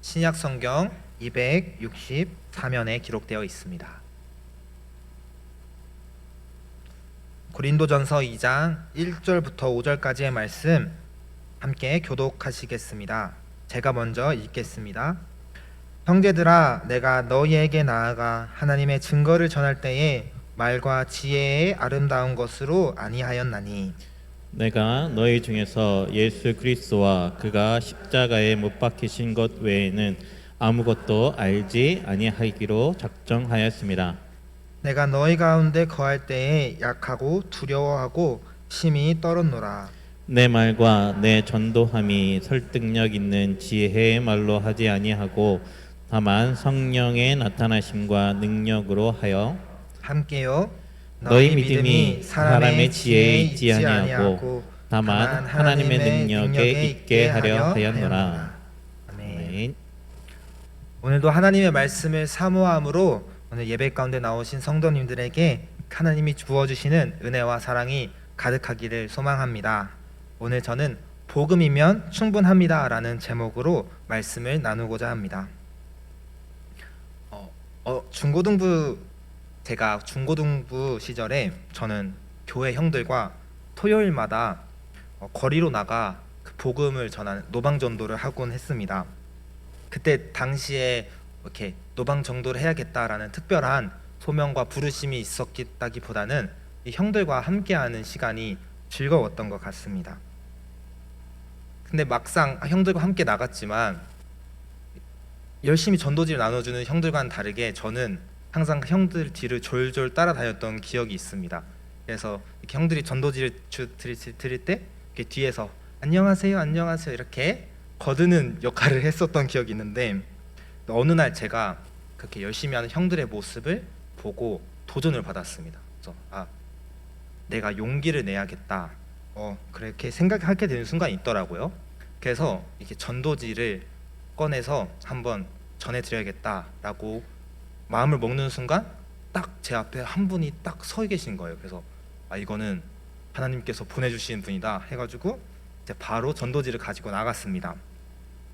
신약 성경 264면에 기록되어 있습니다. 고린도전서 2장 1절부터 5절까지의 말씀 함께 교독하시겠습니다. 제가 먼저 읽겠습니다. 형제들아, 내가 너희에게 나아가 하나님의 증거를 전할 때에 말과 지혜의 아름다운 것으로 아니하였나니, 내가 너희 중에서 예수 그리스도와 그가 십자가에 못 박히신 것 외에는 아무것도 알지 아니하기로 작정하였습니다. 내가 너희 가운데 거할 때에 약하고 두려워하고 심히 떨었노라. 내 말과 내 전도함이 설득력 있는 지혜의 말로 하지 아니하고 다만 성령의 나타나심과 능력으로 하여 함께요. 너희 믿음이 사람의 지혜에 있지 아니하고 다만 하나님의 능력에 있게 하려 하였노라. 아멘. 아멘. 오늘도 하나님의 말씀을 사모함으로 오늘 예배 가운데 나오신 성도님들에게 하나님이 부어주시는 은혜와 사랑이 가득하기를 소망합니다. 오늘 저는 복음이면 충분합니다 라는 제목으로 말씀을 나누고자 합니다. 제가 중고등부 시절에 저는 교회 형들과 토요일마다 거리로 나가 그 복음을 전하는 노방전도를 하곤 했습니다. 그때 당시에 이렇게 노방전도를 해야겠다라는 특별한 소명과 부르심이 있었다기보다는 이 형들과 함께하는 시간이 즐거웠던 것 같습니다. 근데 막상 형들과 함께 나갔지만 열심히 전도지를 나눠주는 형들과는 다르게 저는 항상 형들 뒤를 졸졸 따라다녔던 기억이 있습니다. 그래서 이렇게 형들이 전도지를 드릴 때 이렇게 뒤에서 안녕하세요 안녕하세요 이렇게 거드는 역할을 했었던 기억이 있는데, 어느 날 제가 그렇게 열심히 하는 형들의 모습을 보고 도전을 받았습니다. 그래서 내가 용기를 내야겠다. 그렇게 생각하게 되는 순간이 있더라고요. 그래서 이렇게 전도지를 꺼내서 한번 전해드려야겠다라고 마음을 먹는 순간 딱 제 앞에 한 분이 딱 서 계신 거예요. 그래서 이거는 하나님께서 보내주신 분이다 해가지고 이제 바로 전도지를 가지고 나갔습니다.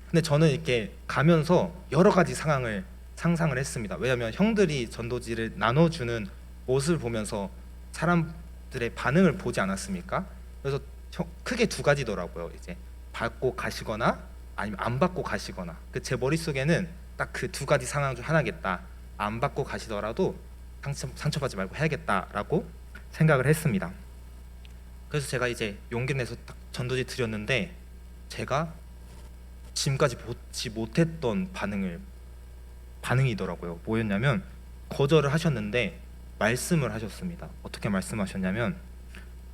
근데 저는 이렇게 가면서 여러 가지 상황을 상상을 했습니다. 왜냐하면 형들이 전도지를 나눠주는 모습을 보면서 사람들의 반응을 보지 않았습니까? 그래서 크게 두 가지더라고요. 이제 받고 가시거나 아니면 안 받고 가시거나. 제 머릿속에는 딱 그 두 가지 상황 중 하나겠다. 안 받고 가시더라도 상처받지 말고 해야겠다라고 생각을 했습니다. 그래서 제가 이제 용기를 내서 딱 전도지 드렸는데 제가 지금까지 보지 못했던 반응이더라고요. 뭐였냐면 거절을 하셨는데 말씀을 하셨습니다. 어떻게 말씀하셨냐면,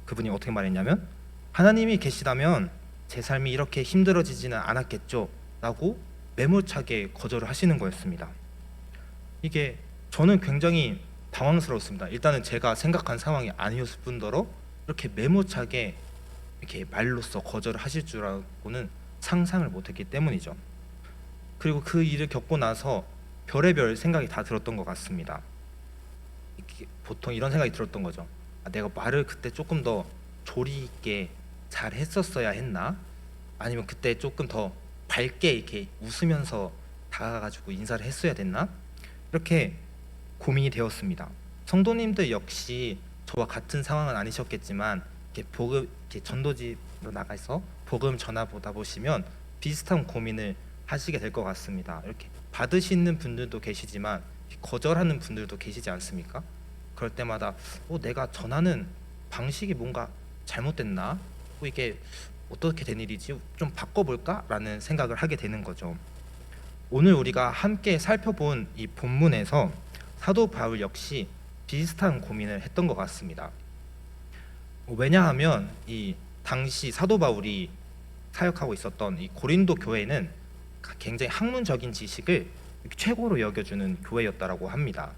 그분이 어떻게 말했냐면, 하나님이 계시다면 제 삶이 이렇게 힘들어지지는 않았겠죠 라고 매몰차게 거절을 하시는 거였습니다. 이게 저는 굉장히 당황스러웠습니다. 일단은 제가 생각한 상황이 아니었을 뿐더러 이렇게 매몰차게 이렇게 말로써 거절을 하실 줄 알고는 상상을 못했기 때문이죠. 그리고 그 일을 겪고 나서 별의별 생각이 다 들었던 것 같습니다. 보통 이런 생각이 들었던 거죠. 내가 말을 그때 조금 더 조리 있게 잘 했었어야 했나? 아니면 그때 조금 더 밝게 이렇게 웃으면서 다가가지고 인사를 했어야 됐나? 이렇게 고민이 되었습니다. 성도님들 역시 저와 같은 상황은 아니셨겠지만 이렇게 전도지로 나가서 복음 전화 보다 보시면 비슷한 고민을 하시게 될 것 같습니다. 이렇게 받으시는 분들도 계시지만 거절하는 분들도 계시지 않습니까? 그럴 때마다 내가 전하는 방식이 뭔가 잘못됐나? 이게 어떻게 된 일이지? 좀 바꿔볼까? 라는 생각을 하게 되는 거죠. 오늘 우리가 함께 살펴본 이 본문에서 사도 바울 역시 비슷한 고민을 했던 것 같습니다. 왜냐하면 이 당시 사도 바울이 사역하고 있었던 이 고린도 교회는 굉장히 학문적인 지식을 최고로 여겨주는 교회였다라고 합니다.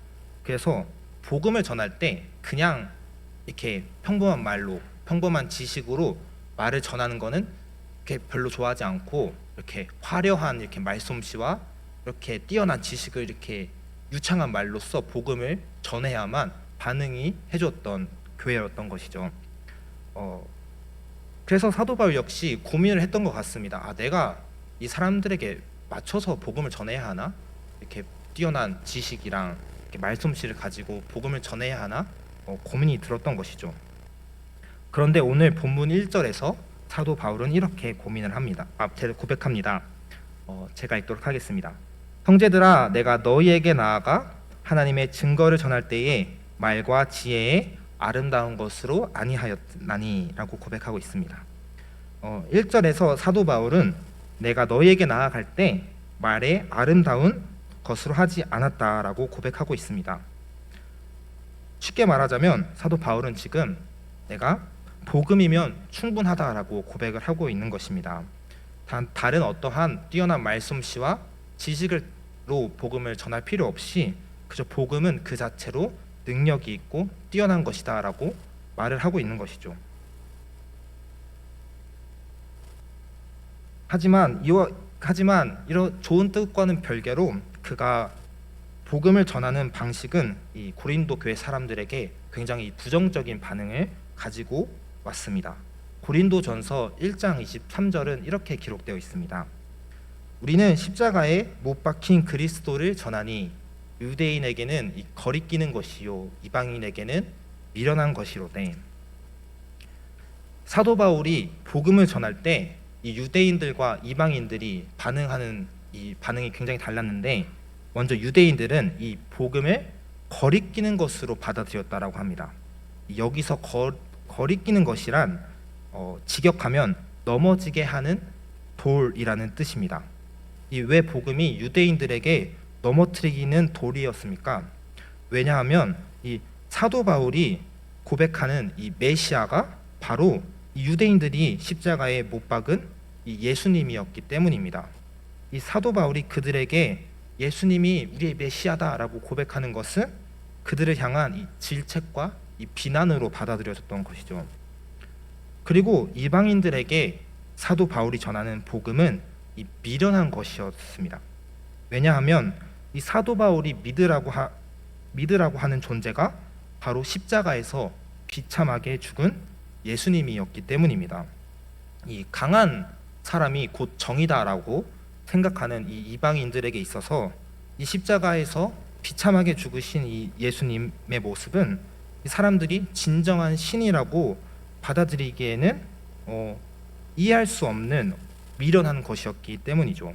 그래서 복음을 전할 때 그냥 이렇게 평범한 말로 평범한 지식으로 말을 전하는 거는 이렇게 별로 좋아하지 않고 이렇게 화려한 이렇게 말솜씨와 이렇게 뛰어난 지식을 이렇게 유창한 말로써 복음을 전해야만 반응이 해줬던 교회였던 것이죠. 그래서 사도 바울 역시 고민을 했던 것 같습니다. 내가 이 사람들에게 맞춰서 복음을 전해야 하나? 이렇게 뛰어난 지식이랑 이렇게 말솜씨를 가지고 복음을 전해야 하나? 고민이 들었던 것이죠. 그런데 오늘 본문 1절에서 사도 바울은 이렇게 고민을 합니다. 고백합니다. 제가 읽도록 하겠습니다. 형제들아, 내가 너희에게 나아가 하나님의 증거를 전할 때에 말과 지혜에 아름다운 것으로 아니하였나니라고 고백하고 있습니다. 1절에서 사도 바울은 내가 너희에게 나아갈 때 말에 아름다운 것으로 하지 않았다라고 고백하고 있습니다. 쉽게 말하자면 사도 바울은 지금 내가 복음이면 충분하다라고 고백을 하고 있는 것입니다. 다른 어떠한 뛰어난 말솜씨와 지식으로 복음을 전할 필요 없이 그저 복음은 그 자체로 능력이 있고 뛰어난 것이다라고 말을 하고 있는 것이죠. 하지만 이런 좋은 뜻과는 별개로 그가 복음을 전하는 방식은 이 고린도 교회 사람들에게 굉장히 부정적인 반응을 가지고 왔습니다. 고린도전서 1장 23절은 이렇게 기록되어 있습니다. 우리는 십자가에 못 박힌 그리스도를 전하니 유대인에게는 거리끼는 것이요 이방인에게는 미련한 것이로되. 사도 바울이 복음을 전할 때 이 유대인들과 이방인들이 반응하는 이 반응이 굉장히 달랐는데, 먼저 유대인들은 이 복음을 거리끼는 것으로 받아들였다라고 합니다. 여기서 거리끼는 것이란 직역하면 넘어지게 하는 돌이라는 뜻입니다. 왜 복음이 유대인들에게 넘어뜨리기는 돌이었습니까? 왜냐하면 이 사도 바울이 고백하는 이 메시아가 바로 이 유대인들이 십자가에 못 박은 이 예수님이었기 때문입니다. 이 사도 바울이 그들에게 예수님이 우리의 메시아다라고 고백하는 것은 그들을 향한 이 질책과 이 비난으로 받아들여졌던 것이죠. 그리고 이방인들에게 사도 바울이 전하는 복음은 이 미련한 것이었습니다. 왜냐하면 이 사도 바울이 믿으라고 하는 존재가 바로 십자가에서 비참하게 죽은 예수님이었기 때문입니다. 이 강한 사람이 곧 정의다라고 생각하는 이 이방인들에게 있어서 이 십자가에서 비참하게 죽으신 이 예수님의 모습은 이 사람들이 진정한 신이라고 받아들이기에는 이해할 수 없는 미련한 것이었기 때문이죠.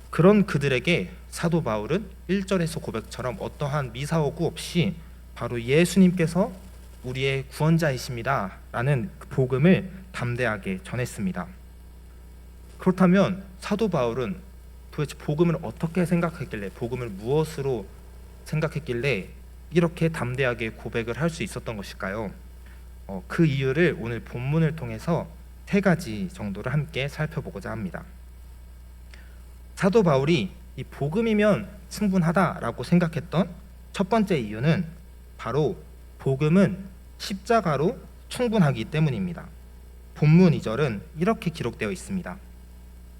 그런 그들에게 사도 바울은 1절에서 고백처럼 어떠한 미사오구 없이 바로 예수님께서 우리의 구원자이십니다 라는 복음을 담대하게 전했습니다. 그렇다면 사도 바울은 도대체 복음을 어떻게 생각했길래, 복음을 무엇으로 생각했길래 이렇게 담대하게 고백을 할 수 있었던 것일까요? 그 이유를 오늘 본문을 통해서 3가지 정도를 함께 살펴보고자 합니다. 사도 바울이 이 복음이면 충분하다라고 생각했던 첫 번째 이유는 바로 복음은 십자가로 충분하기 때문입니다. 본문 2절은 이렇게 기록되어 있습니다.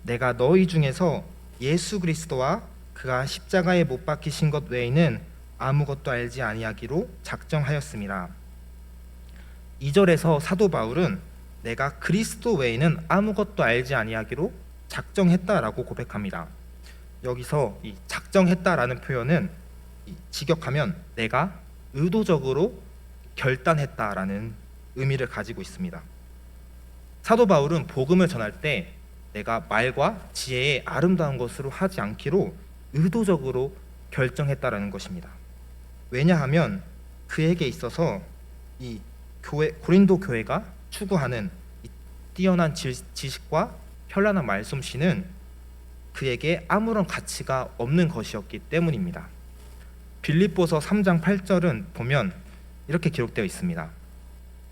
내가 너희 중에서 예수 그리스도와 그가 십자가에 못 박히신 것 외에는 아무것도 알지 아니하기로 작정하였습니다. 2절에서 사도 바울은 내가 그리스도 외에는 아무것도 알지 아니하기로 작정했다라고 고백합니다. 여기서 이 작정했다라는 표현은 직역하면 내가 의도적으로 결단했다라는 의미를 가지고 있습니다. 사도 바울은 복음을 전할 때 내가 말과 지혜의 아름다운 것으로 하지 않기로 의도적으로 결정했다라는 것입니다. 왜냐하면 그에게 있어서 이 고린도 교회가 추구하는 이 뛰어난 지식과 현란한 말솜씨는 그에게 아무런 가치가 없는 것이었기 때문입니다. 빌립보서 3장 8절은 보면 이렇게 기록되어 있습니다.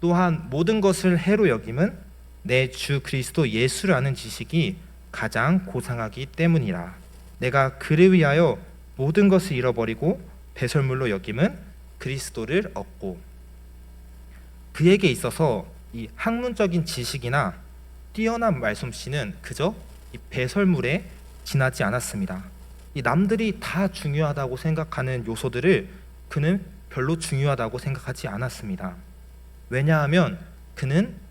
또한 모든 것을 해로 여김은 내 주 그리스도 예수를 아는 지식이 가장 고상하기 때문이라. 내가 그를 위하여 모든 것을 잃어버리고 배설물로 여김은 그리스도를 얻고. 그에게 있어서 이 학문적인 지식이나 뛰어난 말솜씨는 그저 이 배설물에 지나지 않았습니다. 이 남들이 다 중요하다고 생각하는 요소들을 그는 별로 중요하다고 생각하지 않았습니다. 왜냐하면 그는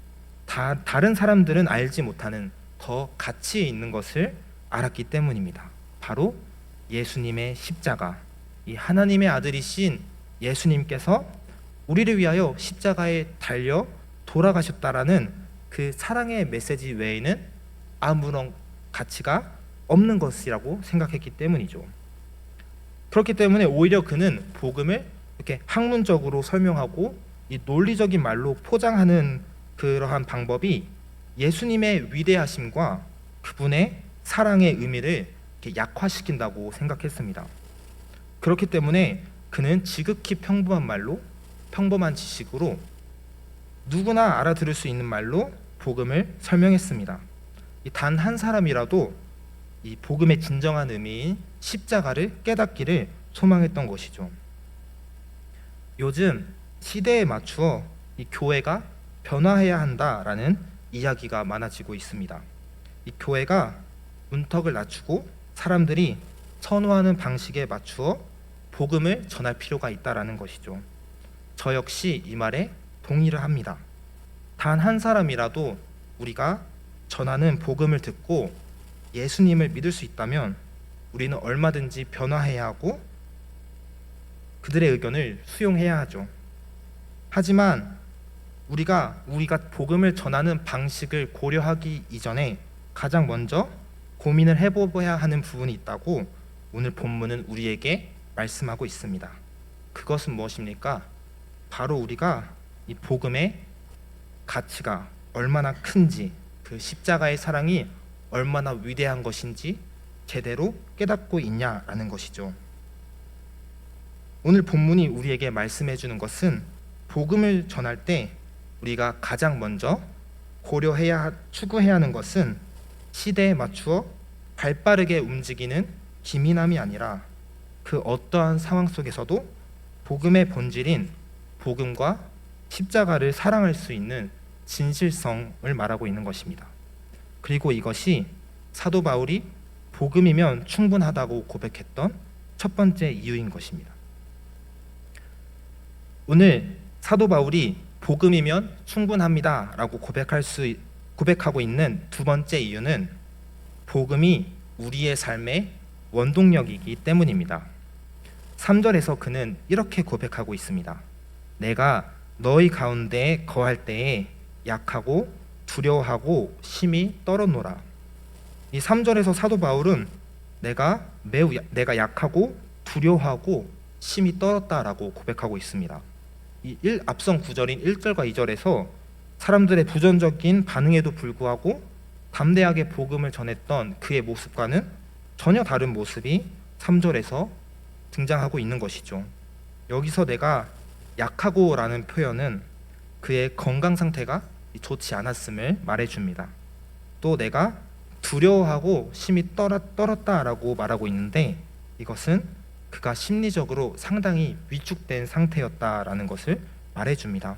다른 사람들은 알지 못하는 더 가치 있는 것을 알았기 때문입니다. 바로 예수님의 십자가, 이 하나님의 아들이신 예수님께서 우리를 위하여 십자가에 달려 돌아가셨다라는 그 사랑의 메시지 외에는 아무런 가치가 없는 것이라고 생각했기 때문이죠. 그렇기 때문에 오히려 그는 복음을 이렇게 학문적으로 설명하고 이 논리적인 말로 포장하는 그러한 방법이 예수님의 위대하심과 그분의 사랑의 의미를 이렇게 약화시킨다고 생각했습니다. 그렇기 때문에 그는 지극히 평범한 말로, 평범한 지식으로 누구나 알아들을 수 있는 말로 복음을 설명했습니다. 단 한 사람이라도 이 복음의 진정한 의미인 십자가를 깨닫기를 소망했던 것이죠. 요즘 시대에 맞추어 이 교회가 변화해야 한다라는 이야기가 많아지고 있습니다. 이 교회가 문턱을 낮추고 사람들이 선호하는 방식에 맞추어 복음을 전할 필요가 있다라는 것이죠. 저 역시 이 말에 동의를 합니다. 단 한 사람이라도 우리가 전하는 복음을 듣고 예수님을 믿을 수 있다면 우리는 얼마든지 변화해야 하고 그들의 의견을 수용해야 하죠. 하지만 우리가 복음을 전하는 방식을 고려하기 이전에 가장 먼저 고민을 해보아야 하는 부분이 있다고 오늘 본문은 우리에게 말씀하고 있습니다. 그것은 무엇입니까? 바로 우리가 이 복음의 가치가 얼마나 큰지, 그 십자가의 사랑이 얼마나 위대한 것인지 제대로 깨닫고 있냐라는 것이죠. 오늘 본문이 우리에게 말씀해 주는 것은 복음을 전할 때 우리가 가장 먼저 추구해야 하는 것은 시대에 맞추어 발빠르게 움직이는 기민함이 아니라 그 어떠한 상황 속에서도 복음의 본질인 복음과 십자가를 사랑할 수 있는 진실성을 말하고 있는 것입니다. 그리고 이것이 사도 바울이 복음이면 충분하다고 고백했던 첫 번째 이유인 것입니다. 오늘 사도 바울이 복음이면 충분합니다라고 고백하고 있는 두 번째 이유는 복음이 우리의 삶의 원동력이기 때문입니다. 3절에서 그는 이렇게 고백하고 있습니다. 내가 너희 가운데 거할 때에 약하고 두려워하고 심히 떨었노라. 이 3절에서 사도 바울은 내가 약하고 두려워하고 심히 떨었다라고 고백하고 있습니다. 앞선 구절인 1절과 2절에서 사람들의 부정적인 반응에도 불구하고 담대하게 복음을 전했던 그의 모습과는 전혀 다른 모습이 3절에서 등장하고 있는 것이죠. 여기서 내가 약하고라는 표현은 그의 건강 상태가 좋지 않았음을 말해줍니다. 또 내가 두려워하고 심히 떨었다라고 말하고 있는데 이것은 그가 심리적으로 상당히 위축된 상태였다라는 것을 말해줍니다.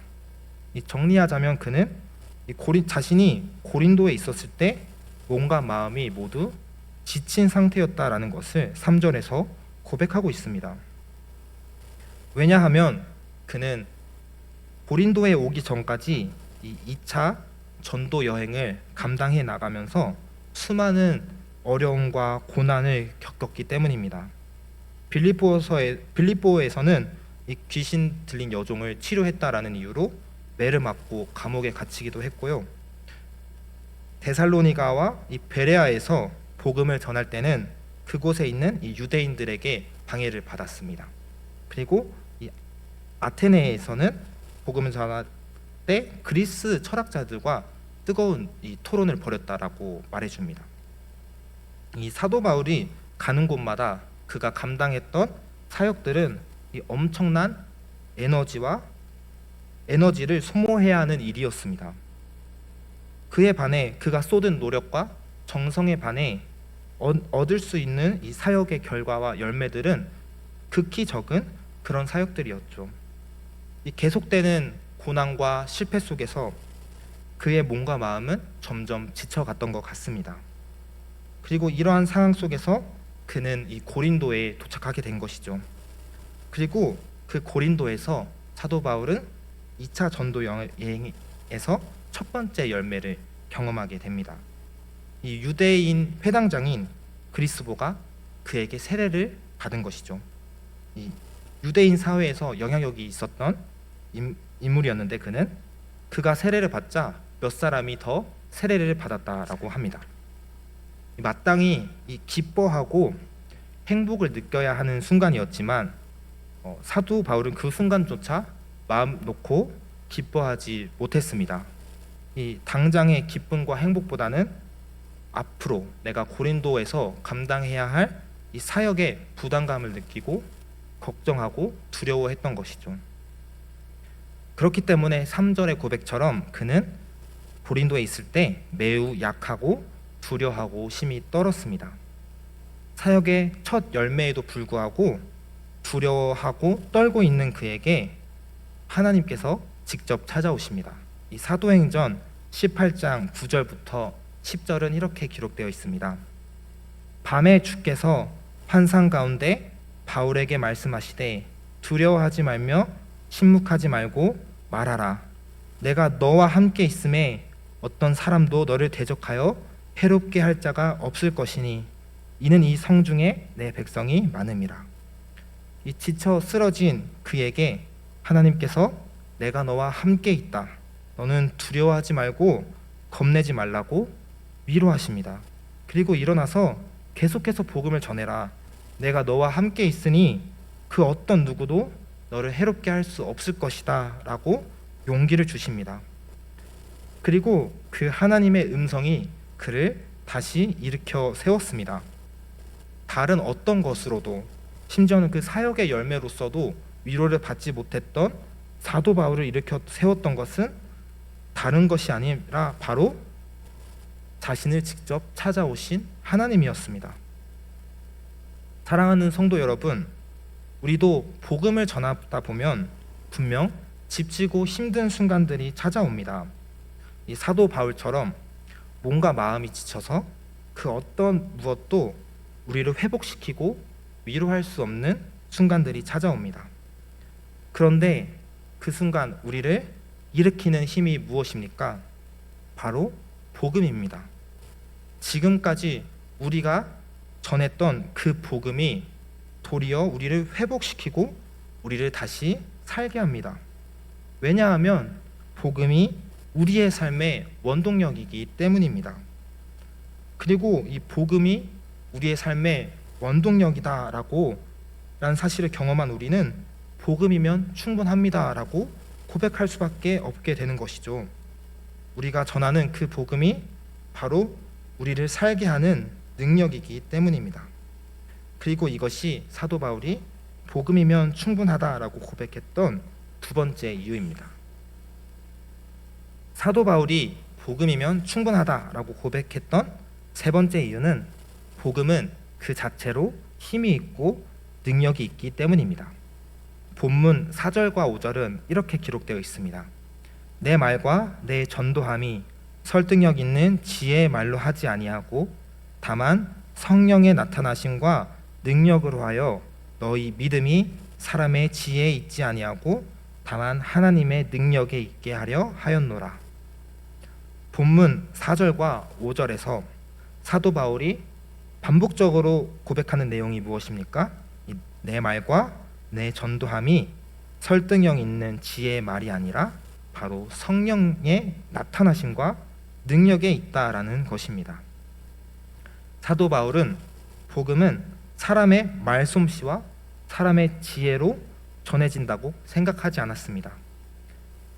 정리하자면 그는 자신이 고린도에 있었을 때 몸과 마음이 모두 지친 상태였다라는 것을 3절에서 고백하고 있습니다. 왜냐하면 그는 고린도에 오기 전까지 이 2차 전도 여행을 감당해 나가면서 수많은 어려움과 고난을 겪었기 때문입니다. 빌립보에서는 이 귀신 들린 여종을 치료했다라는 이유로 매를 맞고 감옥에 갇히기도 했고요. 데살로니가와 이 베레아에서 복음을 전할 때는 그곳에 있는 이 유대인들에게 방해를 받았습니다. 그리고 이 아테네에서는 복음을 전할 때 그리스 철학자들과 뜨거운 이 토론을 벌였다라고 말해줍니다. 이 사도 바울이 가는 곳마다 그가 감당했던 사역들은 이 엄청난 에너지를 소모해야 하는 일이었습니다. 그에 반해 그가 쏟은 노력과 정성에 반해 얻을 수 있는 이 사역의 결과와 열매들은 극히 적은 그런 사역들이었죠. 이 계속되는 고난과 실패 속에서 그의 몸과 마음은 점점 지쳐갔던 것 같습니다. 그리고 이러한 상황 속에서 그는 이 고린도에 도착하게 된 것이죠. 그리고 그 고린도에서 사도 바울은 2차 전도 여행에서 첫 번째 열매를 경험하게 됩니다. 이 유대인 회당장인 그리스도가 그에게 세례를 받은 것이죠. 이 유대인 사회에서 영향력이 있었던 인물이었는데 그가 세례를 받자 몇 사람이 더 세례를 받았다라고 합니다. 마땅히 이 기뻐하고 행복을 느껴야 하는 순간이었지만 사도 바울은 그 순간조차 마음 놓고 기뻐하지 못했습니다. 이 당장의 기쁨과 행복보다는 앞으로 내가 고린도에서 감당해야 할 이 사역의 부담감을 느끼고 걱정하고 두려워했던 것이죠. 그렇기 때문에 3절의 고백처럼 그는 고린도에 있을 때 매우 약하고 두려워하고 심히 떨었습니다. 사역의 첫 열매에도 불구하고 두려워하고 떨고 있는 그에게 하나님께서 직접 찾아오십니다. 이 사도행전 18장 9절부터 10절은 이렇게 기록되어 있습니다. 밤에 주께서 환상 가운데 바울에게 말씀하시되 두려워하지 말며 침묵하지 말고 말하라. 내가 너와 함께 있음에 어떤 사람도 너를 대적하여 해롭게 할 자가 없을 것이니 이는 이 성중에 내 백성이 많음이라. 이 지쳐 쓰러진 그에게 하나님께서 내가 너와 함께 있다. 너는 두려워하지 말고 겁내지 말라고 위로하십니다. 그리고 일어나서 계속해서 복음을 전해라. 내가 너와 함께 있으니 그 어떤 누구도 너를 해롭게 할 수 없을 것이다 라고 용기를 주십니다. 그리고 그 하나님의 음성이 그를 다시 일으켜 세웠습니다. 다른 어떤 것으로도, 심지어는 그 사역의 열매로서도 위로를 받지 못했던 사도 바울을 일으켜 세웠던 것은 다른 것이 아니라 바로 자신을 직접 찾아오신 하나님이었습니다. 사랑하는 성도 여러분, 우리도 복음을 전하다 보면 분명 지치고 힘든 순간들이 찾아옵니다. 이 사도 바울처럼 몸과 마음이 지쳐서 그 어떤 무엇도 우리를 회복시키고 위로할 수 없는 순간들이 찾아옵니다. 그런데 그 순간 우리를 일으키는 힘이 무엇입니까? 바로 복음입니다. 지금까지 우리가 전했던 그 복음이 도리어 우리를 회복시키고 우리를 다시 살게 합니다. 왜냐하면 복음이 우리의 삶의 원동력이기 때문입니다. 그리고 이 복음이 우리의 삶의 원동력이다라고 라는 사실을 경험한 우리는 복음이면 충분합니다라고 고백할 수밖에 없게 되는 것이죠. 우리가 전하는 그 복음이 바로 우리를 살게 하는 능력이기 때문입니다. 그리고 이것이 사도 바울이 복음이면 충분하다라고 고백했던 두 번째 이유입니다. 사도 바울이 복음이면 충분하다라고 고백했던 세 번째 이유는 복음은 그 자체로 힘이 있고 능력이 있기 때문입니다. 본문 4절과 5절은 이렇게 기록되어 있습니다. 내 말과 내 전도함이 설득력 있는 지혜의 말로 하지 아니하고 다만 성령의 나타나심과 능력으로 하여 너희 믿음이 사람의 지혜에 있지 아니하고 다만 하나님의 능력에 있게 하려 하였노라. 본문 4절과 5절에서 사도 바울이 반복적으로 고백하는 내용이 무엇입니까? 내 말과 내 전도함이 설득력 있는 지혜의 말이 아니라 바로 성령의 나타나심과 능력에 있다라는 것입니다. 사도 바울은 복음은 사람의 말솜씨와 사람의 지혜로 전해진다고 생각하지 않았습니다.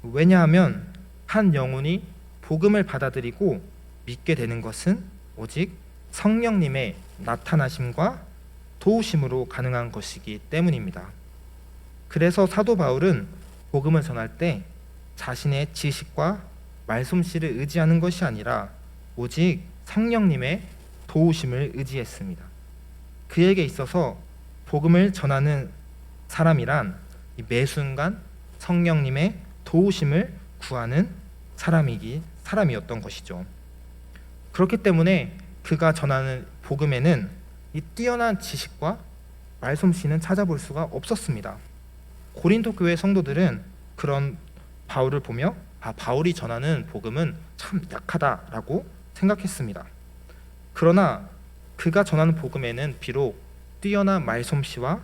왜냐하면 한 영혼이 복음을 받아들이고 믿게 되는 것은 오직 성령님의 나타나심과 도우심으로 가능한 것이기 때문입니다. 그래서 사도 바울은 복음을 전할 때 자신의 지식과 말솜씨를 의지하는 것이 아니라 오직 성령님의 도우심을 의지했습니다. 그에게 있어서 복음을 전하는 사람이란 매 순간 성령님의 도우심을 구하는 사람이었던 것이죠. 그렇기 때문에 그가 전하는 복음에는 이 뛰어난 지식과 말솜씨는 찾아볼 수가 없었습니다. 고린도 교회 성도들은 그런 바울을 보며 바울이 전하는 복음은 참 약하다라고 생각했습니다. 그러나 그가 전하는 복음에는 비록 뛰어난 말솜씨와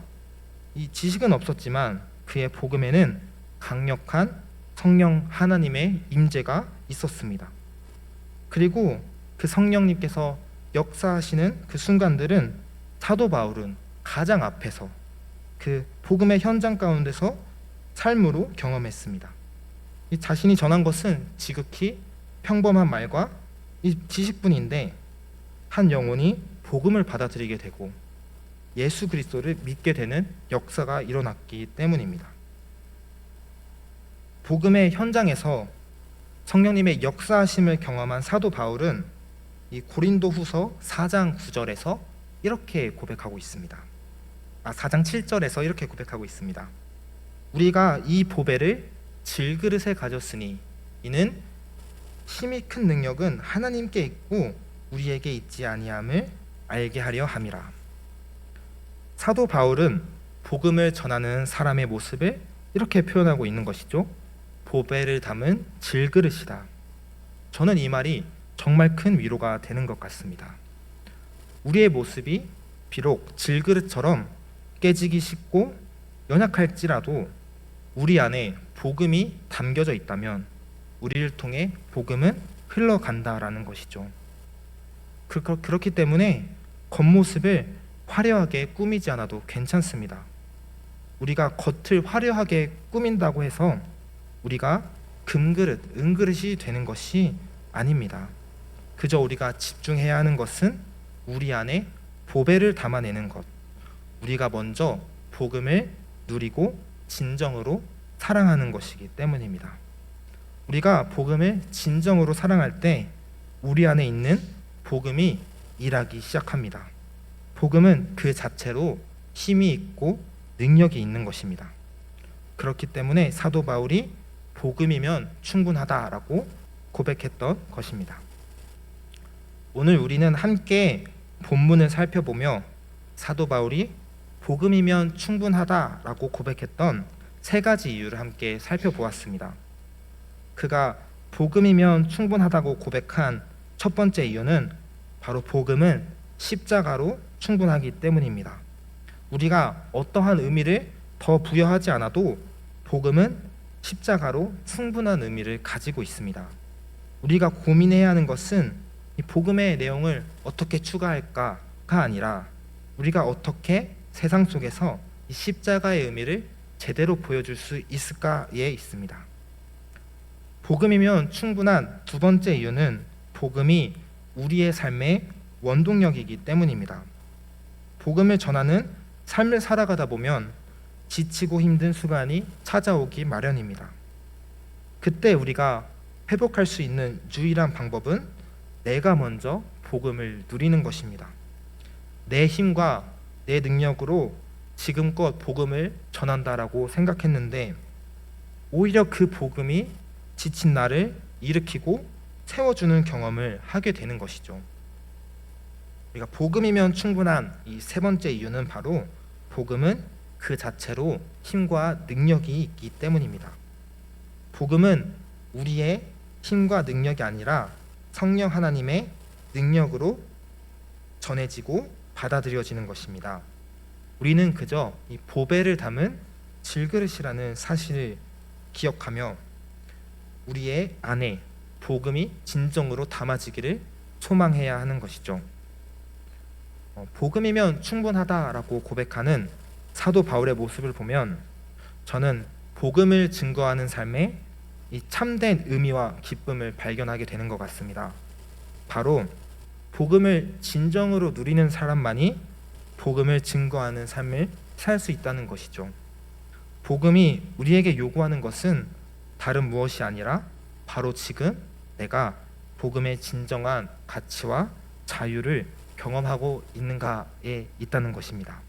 이 지식은 없었지만 그의 복음에는 강력한 성령 하나님의 임재가 있었습니다. 그리고 그 성령님께서 역사하시는 그 순간들은 사도 바울은 가장 앞에서 그 복음의 현장 가운데서 삶으로 경험했습니다. 이 자신이 전한 것은 지극히 평범한 말과 이 지식뿐인데 한 영혼이 복음을 받아들이게 되고 예수 그리스도를 믿게 되는 역사가 일어났기 때문입니다. 복음의 현장에서 성령님의 역사하심을 경험한 사도 바울은 이 고린도후서 4장 9절에서 이렇게 고백하고 있습니다. 4장 7절에서 이렇게 고백하고 있습니다. 우리가 이 보배를 질그릇에 가졌으니 이는 힘이 큰 능력은 하나님께 있고 우리에게 있지 아니함을 알게 하려 함이라. 사도 바울은 복음을 전하는 사람의 모습을 이렇게 표현하고 있는 것이죠. 보배를 담은 질그릇이다. 저는 이 말이 정말 큰 위로가 되는 것 같습니다. 우리의 모습이 비록 질그릇처럼 깨지기 쉽고 연약할지라도 우리 안에 복음이 담겨져 있다면 우리를 통해 복음은 흘러간다라는 것이죠. 그렇기 때문에 겉모습을 화려하게 꾸미지 않아도 괜찮습니다. 우리가 겉을 화려하게 꾸민다고 해서 우리가 금그릇, 은그릇이 되는 것이 아닙니다. 그저 우리가 집중해야 하는 것은 우리 안에 보배를 담아내는 것, 우리가 먼저 복음을 누리고 진정으로 사랑하는 것이기 때문입니다. 우리가 복음을 진정으로 사랑할 때 우리 안에 있는 복음이 일하기 시작합니다. 복음은 그 자체로 힘이 있고 능력이 있는 것입니다. 그렇기 때문에 사도 바울이 복음이면 충분하다라고 고백했던 것입니다. 오늘 우리는 함께 본문을 살펴보며 사도 바울이 복음이면 충분하다라고 고백했던 세 가지 이유를 함께 살펴보았습니다. 그가 복음이면 충분하다고 고백한 첫 번째 이유는 바로 복음은 십자가로 충분하기 때문입니다. 우리가 어떠한 의미를 더 부여하지 않아도 복음은 십자가로 충분한 의미를 가지고 있습니다. 우리가 고민해야 하는 것은 이 복음의 내용을 어떻게 추가할까가 아니라 우리가 어떻게 세상 속에서 이 십자가의 의미를 제대로 보여줄 수 있을까에 있습니다. 복음이면 충분한 두 번째 이유는 복음이 우리의 삶의 원동력이기 때문입니다. 복음을 전하는 삶을 살아가다 보면 지치고 힘든 순간이 찾아오기 마련입니다. 그때 우리가 회복할 수 있는 유일한 방법은 내가 먼저 복음을 누리는 것입니다. 내 힘과 내 능력으로 지금껏 복음을 전한다라고 생각했는데 오히려 그 복음이 지친 나를 일으키고 세워주는 경험을 하게 되는 것이죠. 우리가 복음이면 충분한 이 세 번째 이유는 바로 복음은 그 자체로 힘과 능력이 있기 때문입니다. 복음은 우리의 힘과 능력이 아니라 성령 하나님의 능력으로 전해지고 받아들여지는 것입니다. 우리는 그저 이 보배를 담은 질그릇이라는 사실을 기억하며 우리의 안에 복음이 진정으로 담아지기를 소망해야 하는 것이죠. 복음이면 충분하다라고 고백하는 사도 바울의 모습을 보면 저는 복음을 증거하는 삶에 이 참된 의미와 기쁨을 발견하게 되는 것 같습니다. 바로 복음을 진정으로 누리는 사람만이 복음을 증거하는 삶을 살 수 있다는 것이죠. 복음이 우리에게 요구하는 것은 다른 무엇이 아니라 바로 지금 내가 복음의 진정한 가치와 자유를 경험하고 있는가에 있다는 것입니다.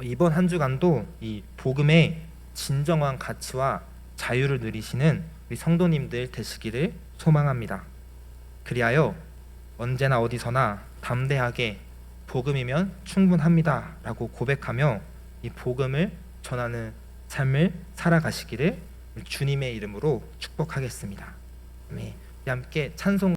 이번 한 주간도 이 복음의 진정한 가치와 자유를 누리시는 우리 성도님들 되시기를 소망합니다. 그리하여 언제나 어디서나 담대하게 복음이면 충분합니다 라고 고백하며 이 복음을 전하는 삶을 살아가시기를 주님의 이름으로 축복하겠습니다. 함께 찬송